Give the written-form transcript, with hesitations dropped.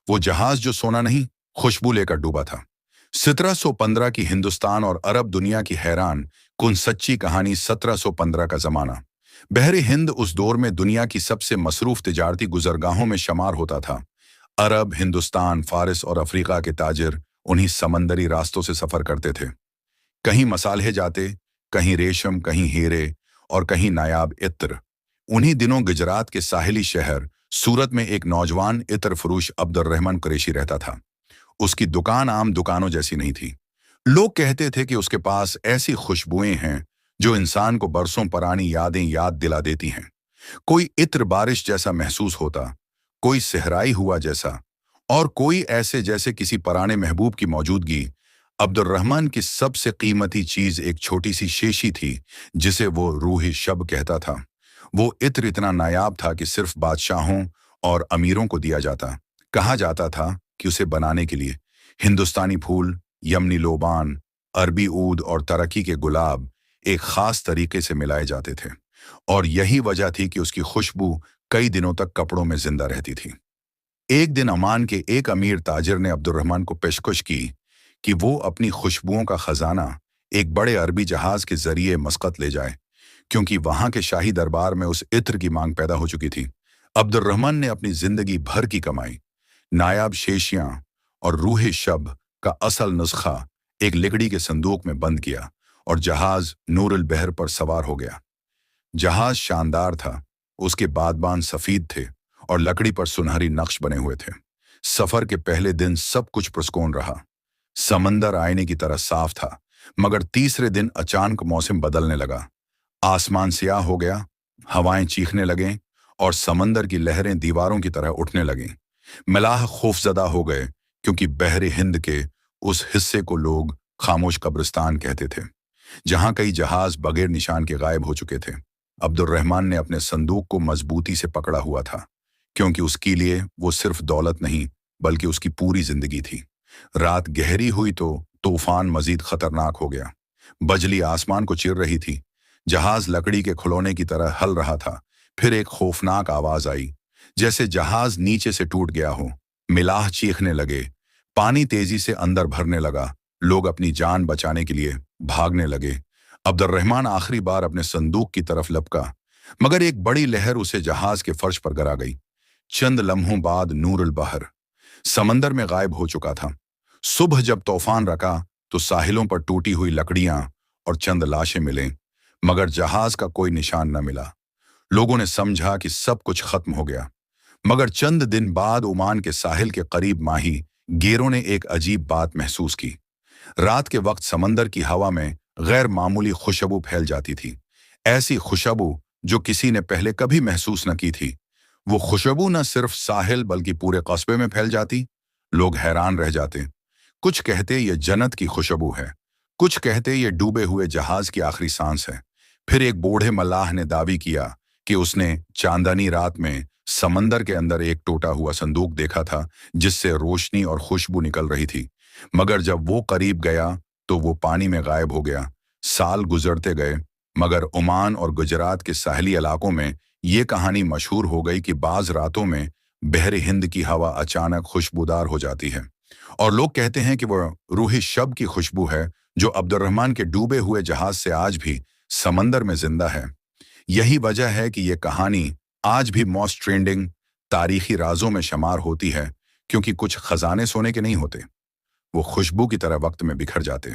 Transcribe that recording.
वो जहाज जो सोना नहीं, खुशबू लेकर डूबा था। 1715 की हिंदुस्तान और अरब दुनिया की हैरान कुन सच्ची कहानी। 1715 का जमाना। बहरी हिंद उस दौर में दुनिया की सबसे मसरूफ तिजारती गुजरगाहों में शुमार होता था। अरब, हिंदुस्तान, फारिस और अफ्रीका के ताजिर उन्हीं समंदरी रास्तों से सफर करते थे। कहीं मसाले जाते, कहीं रेशम, कहीं हीरे और कहीं नायाब इत्र। उन्हीं दिनों गुजरात के साहिली शहर सूरत में एक नौजवान इत्र फरोश अब्दुर्रहमान कुरैशी रहता था। उसकी दुकान आम दुकानों जैसी नहीं थी। लोग कहते थे कि उसके पास ऐसी खुशबुएं हैं जो इंसान को बरसों पुरानी यादें याद दिला देती हैं। कोई इत्र बारिश जैसा महसूस होता, कोई सहराई हुआ जैसा, और कोई ऐसे जैसे किसी पुराने महबूब की मौजूदगी। अब्दुर्रहमान की सबसे कीमती चीज एक छोटी सी शेशी थी जिसे वो रूह शब कहता था। वो इत्र इतना नायाब था कि सिर्फ बादशाहों और अमीरों को दिया जाता। कहा जाता था कि उसे बनाने के लिए हिंदुस्तानी फूल, यमनी लोबान, अरबी ऊद और तरक्की के गुलाब एक खास तरीके से मिलाए जाते थे, और यही वजह थी कि उसकी खुशबू कई दिनों तक कपड़ों में जिंदा रहती थी। एक दिन अमान के एक अमीर ताजिर ने अब्दुर्रहमान को पेशकश की कि वो अपनी खुशबुओं का खजाना एक बड़े अरबी जहाज के जरिए मस्कत ले जाए, क्योंकि वहां के शाही दरबार में उस इत्र की मांग पैदा हो चुकी थी। अब्दुर्रहमान ने अपनी जिंदगी भर की कमाई, नायाब शेशियां और रूह शब का असल नुस्खा एक लकड़ी के संदूक में बंद किया और जहाज नूरुल बहर पर सवार हो गया। जहाज शानदार था, उसके बादबान सफेद थे और लकड़ी पर सुनहरी नक्श बने हुए थे। सफर के पहले दिन सब कुछ पुरस्कून रहा। समंदर आईने की तरह साफ था, मगर तीसरे दिन अचानक मौसम बदलने लगा। आसमान स्याह हो गया, हवाएं चीखने लगें और समंदर की लहरें दीवारों की तरह उठने लगीं। मलाह खौफजदा हो गए, क्योंकि बहरे हिंद के उस हिस्से को लोग खामोश कब्रिस्तान कहते थे, जहां कई जहाज बगैर निशान के गायब हो चुके थे। अब्दुर्रहमान ने अपने संदूक को मजबूती से पकड़ा हुआ था, क्योंकि उसके लिए वो सिर्फ दौलत नहीं बल्कि उसकी पूरी जिंदगी थी। रात गहरी हुई तो तूफान मजीद खतरनाक हो गया। बजली आसमान को चिर रही थी। जहाज लकड़ी के खिलौने की तरह हल रहा था। फिर एक खौफनाक आवाज आई, जैसे जहाज नीचे से टूट गया हो। मिलाह चीखने लगे, पानी तेजी से अंदर भरने लगा। लोग अपनी जान बचाने के लिए भागने लगे। अब्दुर्रहमान आखिरी बार अपने संदूक की तरफ लपका, मगर एक बड़ी लहर उसे जहाज के फर्श पर गिरा गई। चंद लम्हों बाद नूरुल बहर समंदर में गायब हो चुका था। सुबह जब तूफान रका तो साहिलों पर टूटी हुई लकड़ियां और चंद लाशें मिले, मगर जहाज का कोई निशान न मिला। लोगों ने समझा कि सब कुछ खत्म हो गया। मगर चंद दिन बाद ओमान के साहिल के करीब माही गेरों ने एक अजीब बात महसूस की। रात के वक्त समंदर की हवा में गैर मामूली खुशबू फैल जाती थी। ऐसी खुशबू जो किसी ने पहले कभी महसूस न की थी। वो खुशबू न सिर्फ साहिल बल्कि पूरे कस्बे में फैल जाती। लोग हैरान रह जाते। कुछ कहते ये जन्नत की खुशबू है, कुछ कहते ये डूबे हुए जहाज की आखिरी सांस है। फिर एक बूढ़े मल्लाह ने दावी किया कि उसने चांदनी रात में समंदर के अंदर एक टूटा हुआ संदूक देखा था, जिससे रोशनी और खुशबू निकल रही थी। मगर जब वो करीब गया तो वो पानी में गायब हो गया। साल गुजरते गए, मगर ओमान और गुजरात के साहली इलाकों में ये कहानी मशहूर हो गई कि बाज रातों में बहरे हिंद की हवा अचानक खुशबूदार हो जाती है, और लोग कहते हैं कि वह रूह शब की खुशबू है जो अब्दुर्रहमान के डूबे हुए जहाज से आज भी समंदर में जिंदा है। यही वजह है कि यह कहानी आज भी मोस्ट ट्रेंडिंग तारीखी राजों में शुमार होती है, क्योंकि कुछ खजाने सोने के नहीं होते, वो खुशबू की तरह वक्त में बिखर जाते।